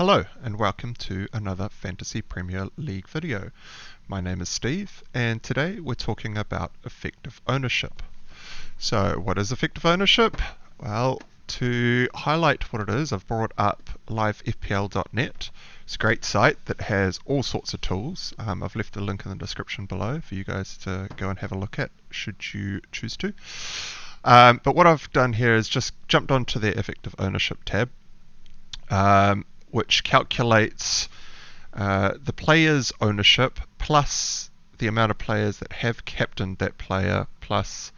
Hello and welcome to another Fantasy Premier League video. My name is Steve and today we're talking about effective ownership. So what is effective ownership? Well, to highlight what it is, I've brought up livefpl.net. It's a great site that has all sorts of tools. I've left a link in the description below for you guys to go and have a look at should you choose to. But what I've done here is just jumped onto their effective ownership tab, which calculates the player's ownership plus the amount of players that have captained that player plus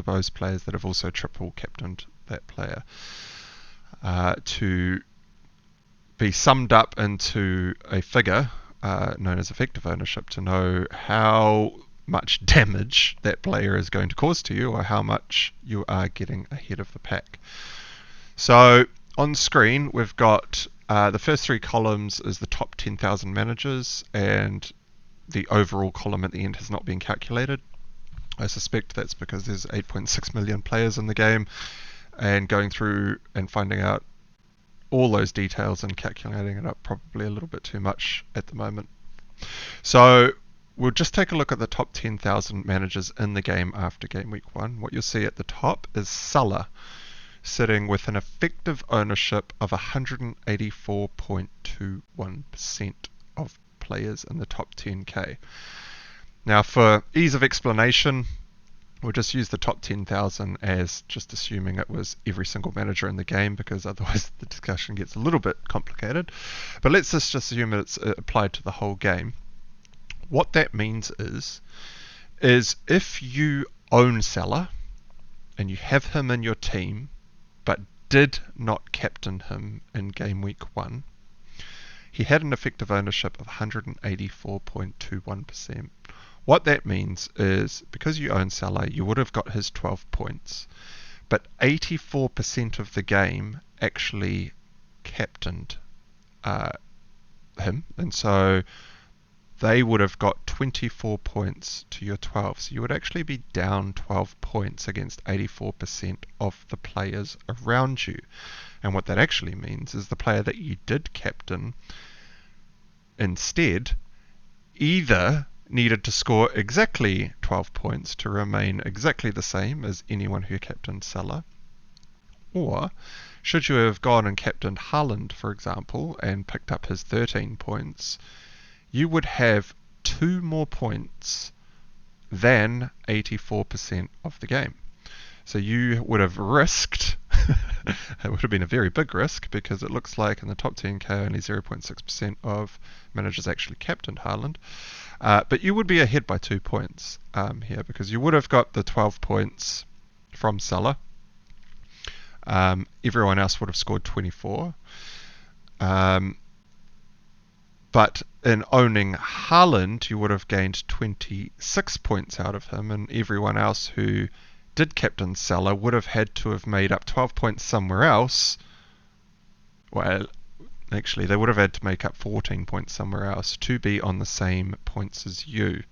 those players that have also triple captained that player to be summed up into a figure known as effective ownership to know how much damage that player is going to cause to you or how much you are getting ahead of the pack. So on screen we've got the first three columns is the top 10,000 managers, and the overall column at the end has not been calculated. I suspect that's because there's 8.6 million players in the game, and going through and finding out all those details and calculating it up probably a little bit too much at the moment. So we'll just take a look at the top 10,000 managers in the game after game week 1. What you'll see at the top is Salah, sitting with an effective ownership of 184.21% of players in the top 10k. Now, for ease of explanation, we'll just use the top 10,000 as just assuming it was every single manager in the game, because otherwise the discussion gets a little bit complicated. But let's just assume it's applied to the whole game. What that means is if you own Salah and you have him in your team, but did not captain him in game week 1, he had an effective ownership of 184.21%. What that means is, because you own Salah, you would have got his 12 points, but 84% of the game actually captained him, and so they would have got 24 points to your 12. So you would actually be down 12 points against 84% of the players around you. And what that actually means is the player that you did captain instead either needed to score exactly 12 points to remain exactly the same as anyone who captained Salah, or should you have gone and captained Haaland, for example, and picked up his 13 points, you would have 2 more points than 84% of the game. So you would have risked, it would have been a very big risk, because it looks like in the top 10k only 0.6% of managers actually captained Haaland. But you would be ahead by 2 points here, because you would have got the 12 points from Salah. Everyone else would have scored 24. But in owning Haaland, you would have gained 26 points out of him, and everyone else who did captain Salah would have had to have made up 12 points somewhere else. Well, actually, they would have had to make up 14 points somewhere else to be on the same points as you,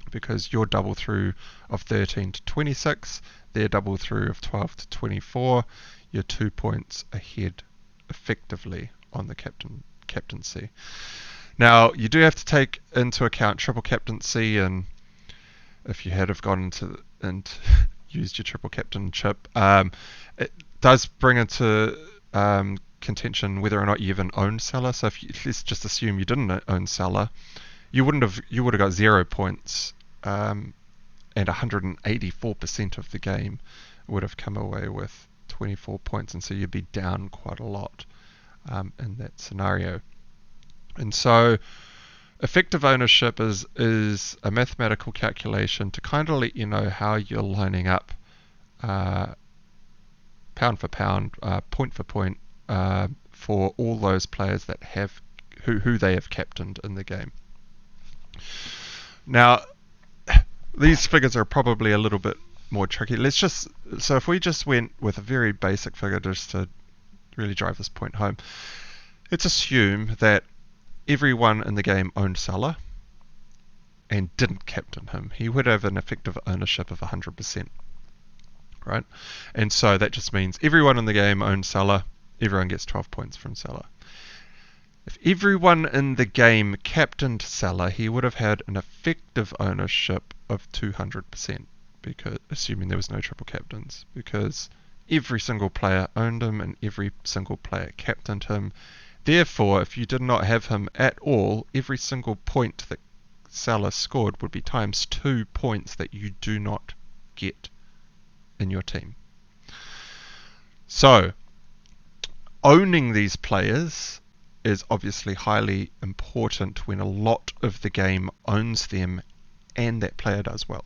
because your double through of 13 to 26, their double through of 12 to 24, you're 2 points ahead effectively on the captaincy. Now, you do have to take into account triple captaincy, and if you had have gone into and used your triple captainship, it does bring into contention whether or not you even own Salah. So let's just assume you didn't own Salah, you would have got 0 points, and 184% of the game would have come away with 24 points, and so you'd be down quite a lot in that scenario. And so effective ownership is a mathematical calculation to kind of let you know how you're lining up pound for pound, point for point, for all those players that have who they have captained in the game. Now, these figures are probably a little bit more tricky. So if we just went with a very basic figure just to really drive this point home, let's assume that everyone in the game owned Salah and didn't captain him. He would have an effective ownership of 100%, right? And so that just means everyone in the game owned Salah, everyone gets 12 points from Salah. If everyone in the game captained Salah, he would have had an effective ownership of 200%, because assuming there was no triple captains, because every single player owned him and every single player captained him. Therefore, if you did not have him at all, every single point that Salah scored would be times 2 points that you do not get in your team. So, owning these players is obviously highly important when a lot of the game owns them and that player does well.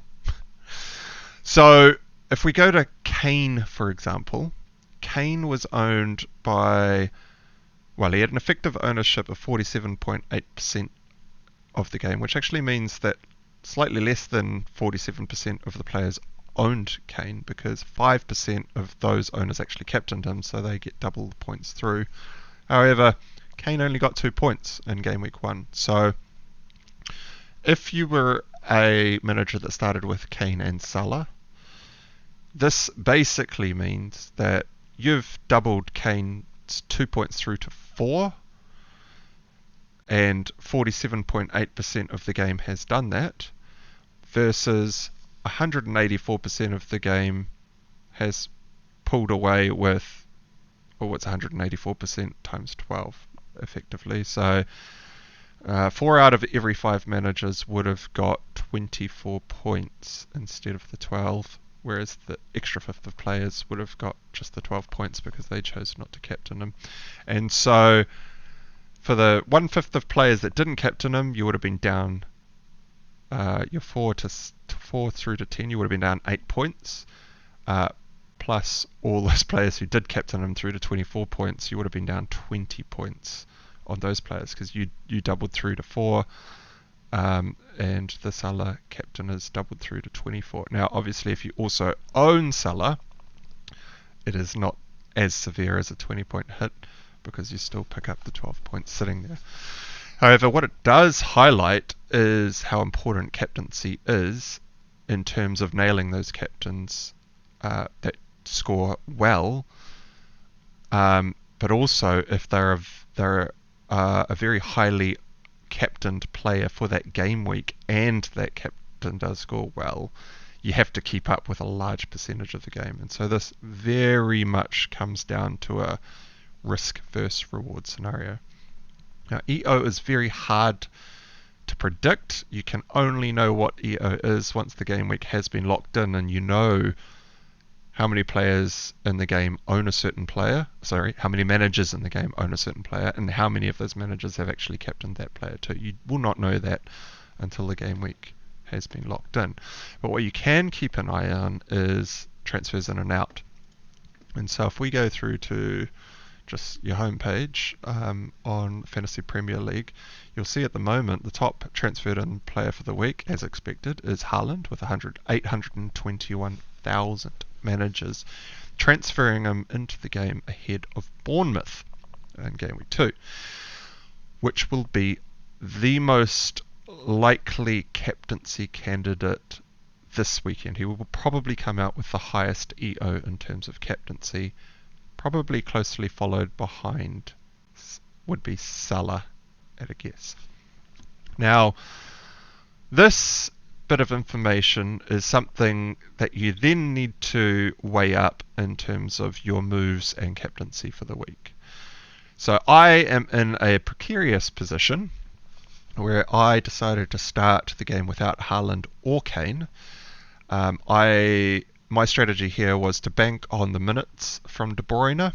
So if we go to Kane, for example, Kane was owned by, well, he had an effective ownership of 47.8% of the game, which actually means that slightly less than 47% of the players owned Kane, because 5% of those owners actually captained him, so they get double the points through. However, Kane only got 2 points in game week 1. So if you were a manager that started with Kane and Salah, this basically means that you've doubled Kane's 2 points through to 4, and 47.8% of the game has done that, versus 184% of the game has pulled away with, well, what's 184% times 12? Effectively. So 4 out of every 5 managers would have got 24 points instead of the 12, whereas the extra fifth of players would have got just the 12 points because they chose not to captain him. And so for the 1/5 of players that didn't captain him, you would have been down your 4 through to 10, you would have been down 8 points. Plus all those players who did captain him through to 24 points, you would have been down 20 points on those players, because you doubled through to 4, and the Salah captain is doubled through to 24. Now, obviously, if you also own Salah, it is not as severe as a 20-point hit, because you still pick up the 12 points sitting there. However, what it does highlight is how important captaincy is in terms of nailing those captains that score well, but also if they're a very highly captained player for that game week and that captain does score well, you have to keep up with a large percentage of the game. And so this very much comes down to a risk versus reward scenario. Now, EO is very hard to predict. You can only know what EO is once the game week has been locked in and you know how many players in the game own a certain player, how many managers in the game own a certain player, and how many of those managers have actually captained that player too. You will not know that until the game week has been locked in. But what you can keep an eye on is transfers in and out. And so if we go through to just your homepage on Fantasy Premier League, you'll see at the moment the top transferred in player for the week, as expected, is Haaland with 821,000 managers transferring him into the game ahead of Bournemouth in game week 2, which will be the most likely captaincy candidate this weekend. He will probably come out with the highest EO in terms of captaincy, probably closely followed behind would be Salah at a guess. Now, this bit of information is something that you then need to weigh up in terms of your moves and captaincy for the week. So I am in a precarious position where I decided to start the game without Haaland or Kane. My strategy here was to bank on the minutes from De Bruyne.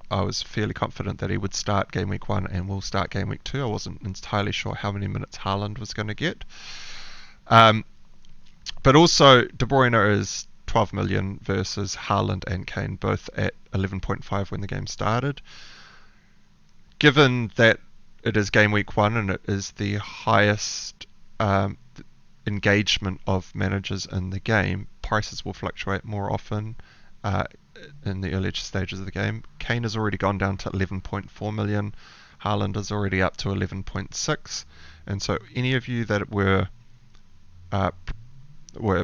I was fairly confident that he would start game week 1 and will start game week 2. I wasn't entirely sure how many minutes Haaland was going to get. But also, De Bruyne is 12 million versus Haaland and Kane, both at 11.5 when the game started. Given that it is game week 1 and it is the highest engagement of managers in the game, prices will fluctuate more often in the earlier stages of the game. Kane has already gone down to 11.4 million. Haaland is already up to 11.6. And so any of you that were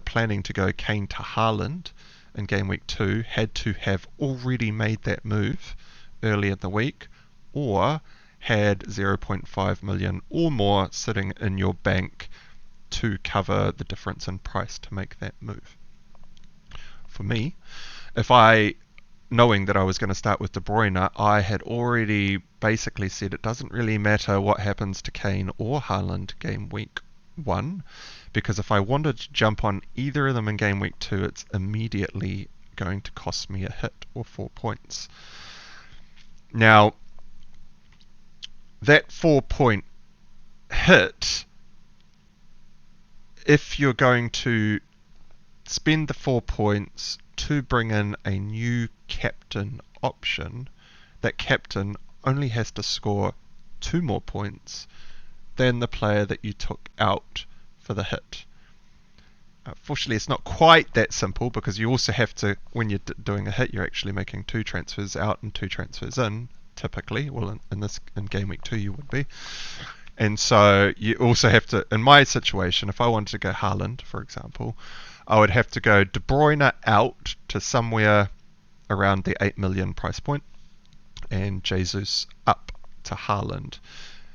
planning to go Kane to Haaland, in game week 2 had to have already made that move early in the week, or had 0.5 million or more sitting in your bank to cover the difference in price to make that move. For me, if I, knowing that I was going to start with De Bruyne, I had already basically said it doesn't really matter what happens to Kane or Haaland game week 1, because if I wanted to jump on either of them in game week 2, it's immediately going to cost me a hit or 4 points. Now, that 4-point hit, if you're going to spend the 4 points to bring in a new captain option, that captain only has to score 2 more points than the player that you took out for the hit. Fortunately, it's not quite that simple, because you also have to, when you're doing a hit, you're actually making 2 transfers out and 2 transfers in, typically. Well, in game week 2 you would be. And so you also have to, in my situation, if I wanted to go Haaland, for example, I would have to go De Bruyne out to somewhere around the 8 million price point, and Jesus up to Haaland.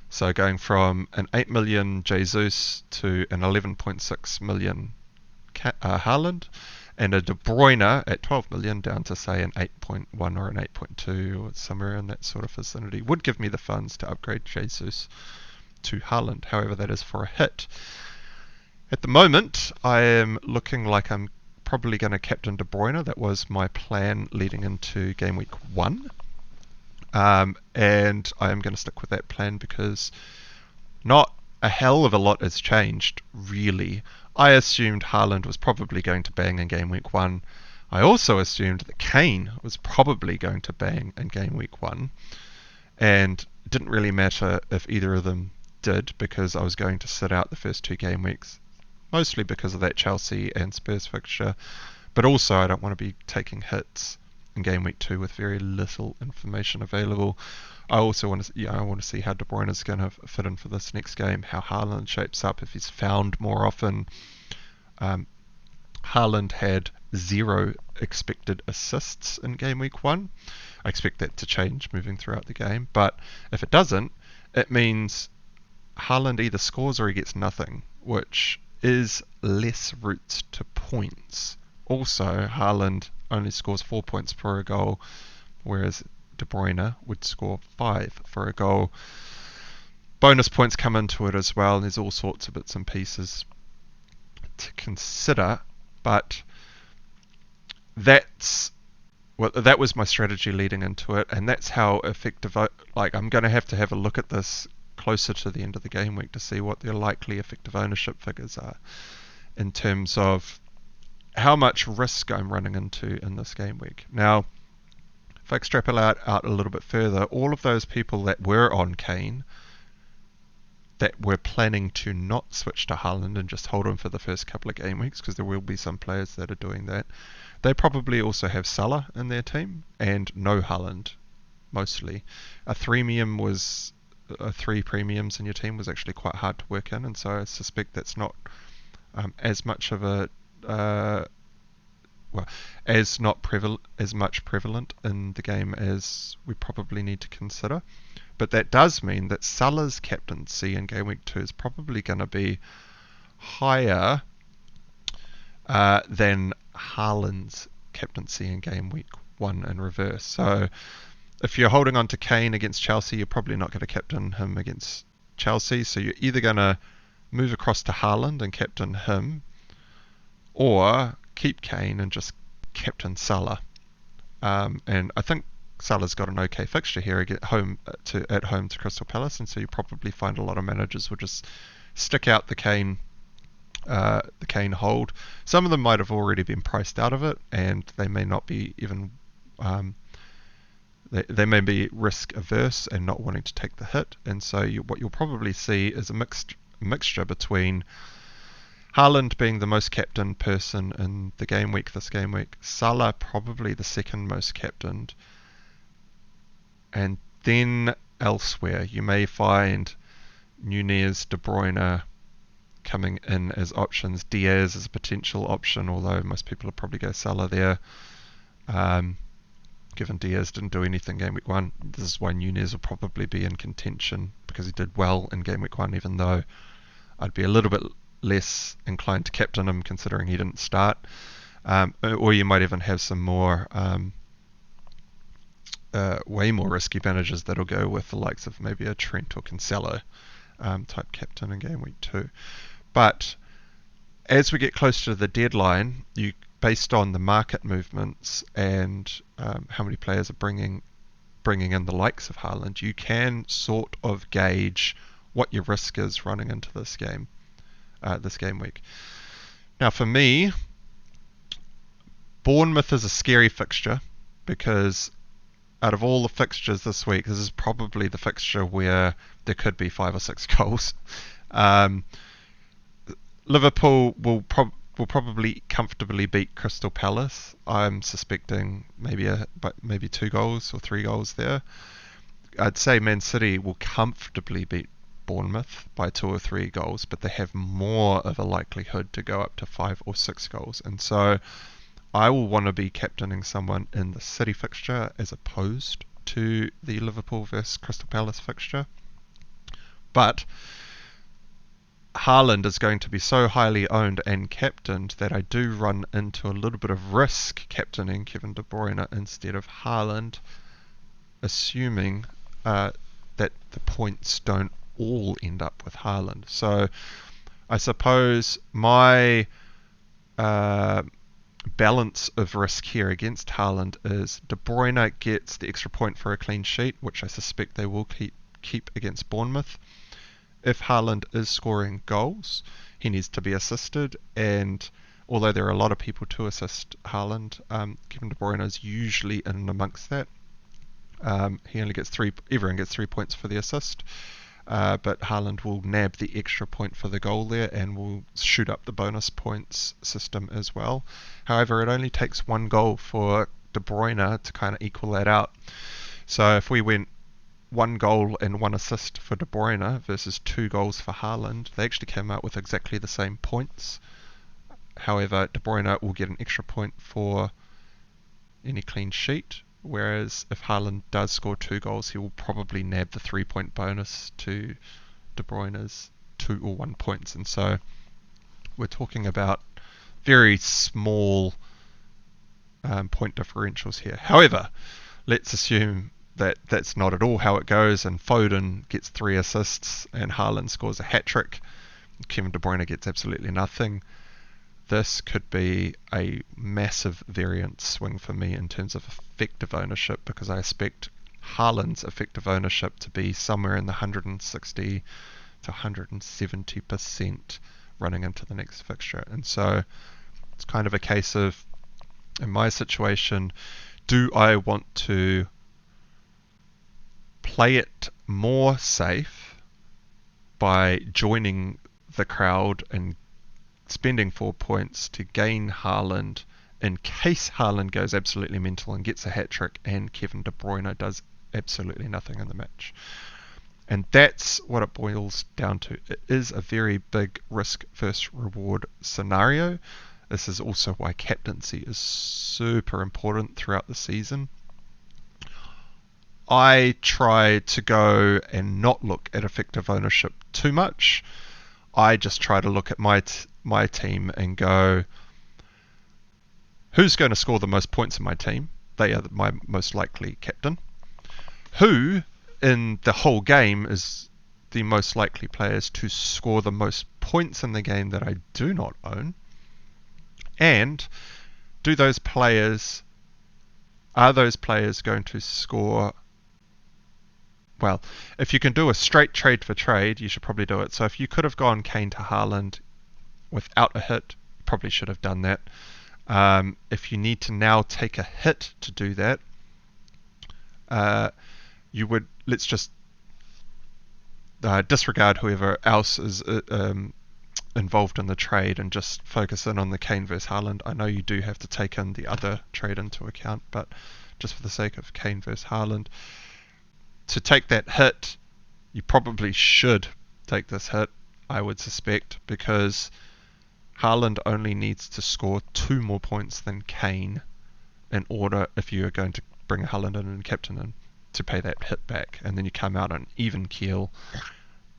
So going from an 8 million Jesus to an 11.6 million Haaland, and a De Bruyne at 12 million down to say an 8.1 or an 8.2 or somewhere in that sort of vicinity would give me the funds to upgrade Jesus to Haaland. However, that is for a hit. At the moment, I am looking like I'm probably going to captain De Bruyne. That was my plan leading into game week 1. And I am going to stick with that plan because not a hell of a lot has changed, really. I assumed Haaland was probably going to bang in game week 1. I also assumed that Kane was probably going to bang in game week 1. And it didn't really matter if either of them did, because I was going to sit out the first 2 game weeks, mostly because of that Chelsea and Spurs fixture. But also I don't want to be taking hits in game week 2 with very little information available. I also want to see how De Bruyne is going to fit in for this next game, how Haaland shapes up, if he's found more often. Haaland had 0 expected assists in game week 1. I expect that to change moving throughout the game, but if it doesn't, it means Haaland either scores or he gets nothing, which is less routes to points. Also, Haaland only scores 4 points for a goal, whereas De Bruyne would score 5 for a goal. Bonus points come into it as well, and there's all sorts of bits and pieces to consider, but that was my strategy leading into it, and that's how effective. I'm going to have a look at this closer to the end of the game week to see what their likely effective ownership figures are in terms of how much risk I'm running into in this game week. Now, if I extrapolate out a little bit further, all of those people that were on Kane, that were planning to not switch to Haaland and just hold him for the first couple of game weeks, because there will be some players that are doing that, they probably also have Salah in their team and no Haaland, mostly. A 3 premiums in your team was actually quite hard to work in, and so I suspect that's not as much of a as much prevalent in the game as we probably need to consider. But that does mean that Salah's captaincy in game week 2 is probably going to be higher than Haaland's captaincy in game week 1 in reverse. So if you're holding on to Kane against Chelsea, you're probably not going to captain him against Chelsea. So you're either going to move across to Haaland and captain him, or keep Kane and just captain Salah. And I think Salah's got an okay fixture here at home to Crystal Palace, and so you probably find a lot of managers will just stick out the Kane hold. Some of them might have already been priced out of it, and they may not be even they may be risk averse and not wanting to take the hit, and so what you'll probably see is a mixture between Haaland being the most captained person in the game week this game week, Salah probably the second most captained, and then elsewhere you may find Nunez, De Bruyne, coming in as options. Diaz is a potential option, although most people will probably go Salah there. Given Diaz didn't do anything game week 1, this is why Nunez will probably be in contention, because he did well in game week 1, even though I'd be a little bit less inclined to captain him considering he didn't start. Or you might even have some more way more risky managers that'll go with the likes of maybe a Trent or Cancelo type captain in game week 2. But as we get closer to the deadline, based on the market movements and how many players are bringing in the likes of Haaland, you can sort of gauge what your risk is running into this game week. Now for me, Bournemouth is a scary fixture because out of all the fixtures this week, this is probably the fixture where there could be 5 or 6 goals. Liverpool will probably comfortably beat Crystal Palace. I'm suspecting maybe 2 goals or 3 goals there. I'd say Man City will comfortably beat Bournemouth by 2 or 3 goals, but they have more of a likelihood to go up to 5 or 6 goals. And so I will want to be captaining someone in the City fixture as opposed to the Liverpool versus Crystal Palace fixture. But Haaland is going to be so highly owned and captained that I do run into a little bit of risk captaining Kevin De Bruyne instead of Haaland, assuming that the points don't all end up with Haaland. So I suppose my balance of risk here against Haaland is De Bruyne gets the extra point for a clean sheet, which I suspect they will keep against Bournemouth. If Haaland is scoring goals, he needs to be assisted, and although there are a lot of people to assist Haaland, Kevin De Bruyne is usually in amongst that. He only gets everyone gets 3 points for the assist, but Haaland will nab the extra point for the goal there and will shoot up the bonus points system as well. However, it only takes 1 goal for De Bruyne to kind of equal that out. So if we went 1 goal and 1 assist for De Bruyne versus 2 goals for Haaland, they actually came out with exactly the same points. However, De Bruyne will get an extra point for any clean sheet, whereas if Haaland does score 2 goals, he will probably nab the 3-point bonus to De Bruyne's 2 or 1 points. And so we're talking about very small point differentials here. However, let's assume that that's not at all how it goes, and Foden gets 3 assists and Haaland scores a hat-trick. Kevin De Bruyne gets absolutely nothing. This could be a massive variance swing for me in terms of effective ownership, because I expect Haaland's effective ownership to be somewhere in the 160 to 170% running into the next fixture. And so it's kind of a case of, in my situation, do I want to play it more safe by joining the crowd and spending 4 points to gain Haaland in case Haaland goes absolutely mental and gets a hat-trick and Kevin De Bruyne does absolutely nothing in the match? And that's what it boils down to. It is a very big risk versus reward scenario. This is also why captaincy is super important throughout the season. I try to go and not look at effective ownership too much. I just try to look at my team and go, who's going to score the most points in my team? They are my most likely captain. Who in the whole game is the most likely players to score the most points in the game that I do not own? And are those players going to score? Well, if you can do a straight trade for trade, you should probably do it. So if you could have gone Kane to Haaland without a hit, you probably should have done that. If you need to now take a hit to do that, let's just disregard whoever else is involved in the trade and just focus in on the Kane versus Haaland. I know you do have to take in the other trade into account, but just for the sake of Kane versus Haaland, to take that hit, you probably should take this hit. I would suspect, because Haaland only needs to score 2 more points than Kane in order, if you are going to bring Haaland in and captain him, to pay that hit back. And then you come out on even keel,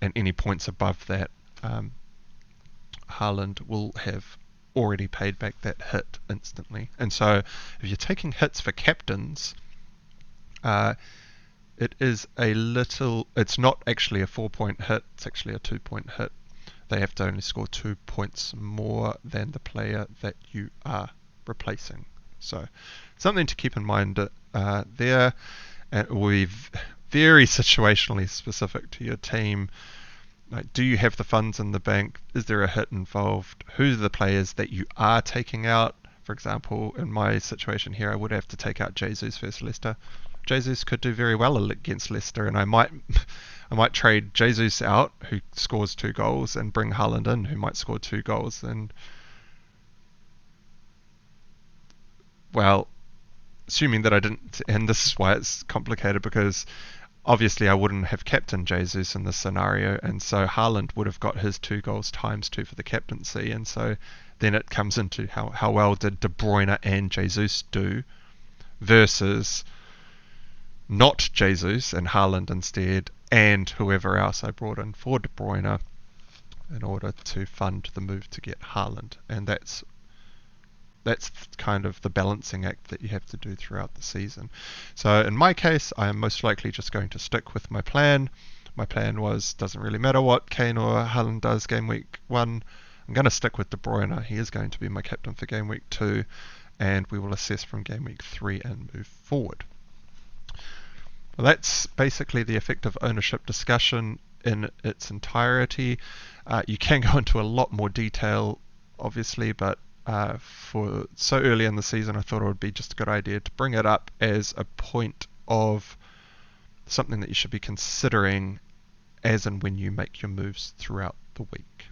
and any points above that, Haaland will have already paid back that hit instantly. And so if you're taking hits for captains, it's not actually a 4-point hit, it's actually a 2-point hit. They have to only score 2 points more than the player that you are replacing. So something to keep in mind there. And will be very situationally specific to your team. Like, do you have the funds in the bank? Is there a hit involved? Who are the players that you are taking out? For example, in my situation here, I would have to take out Jesus versus Leicester. Jesus could do very well against Leicester, and I might trade Jesus out, who scores 2 goals, and bring Haaland in, who might score 2 goals. And, well, assuming that I didn't, and this is why it's complicated, because obviously I wouldn't have captained Jesus in this scenario, and so Haaland would have got his 2 goals times 2 for the captaincy, and so then it comes into how well did De Bruyne and Jesus do versus not Jesus and Haaland instead, and whoever else I brought in for De Bruyne in order to fund the move to get Haaland. And that's kind of the balancing act that you have to do throughout the season. So in my case, I am most likely just going to stick with my plan. My plan was, doesn't really matter what Kane or Haaland does game week 1, I'm going to stick with De Bruyne. He is going to be my captain for game week 2, and we will assess from game week 3 and move forward. Well, that's basically the effective ownership discussion in its entirety. You can go into a lot more detail, obviously, but for so early in the season, I thought it would be just a good idea to bring it up as a point of something that you should be considering as and when you make your moves throughout the week,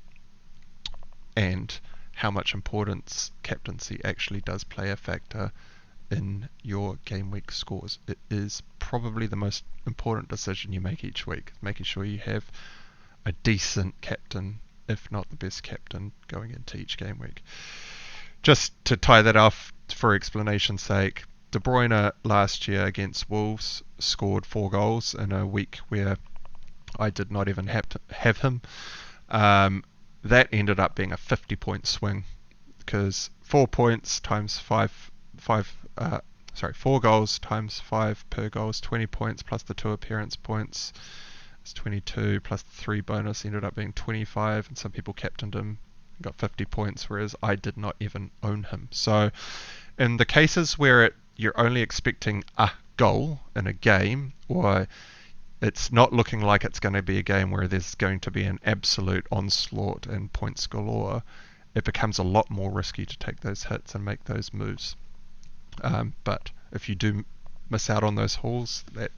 and how much importance captaincy actually does play a factor in your game week scores. It is probably the most important decision you make each week, making sure you have a decent captain, if not the best captain, going into each game week. Just to tie that off for explanation's sake, De Bruyne last year against Wolves scored 4 goals in a week where I did not even have him. That ended up being a 50-point swing, because 4 points times 4 goals times 5 per goal is 20 points, plus the 2 appearance points is 22, plus the 3 bonus ended up being 25, and some people captained him and got 50 points, whereas I did not even own him. So in the cases where you're only expecting a goal in a game, or it's not looking like it's going to be a game where there's going to be an absolute onslaught and points galore, it becomes a lot more risky to take those hits and make those moves. But if you do miss out on those hauls, that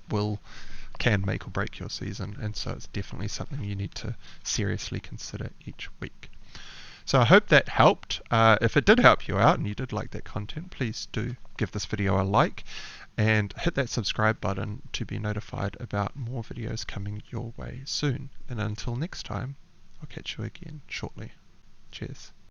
can make or break your season, and so it's definitely something you need to seriously consider each week. So I hope that helped. If it did help you out and you did like that content, please do give this video a like and hit that subscribe button to be notified about more videos coming your way soon. And until next time, I'll catch you again shortly. Cheers.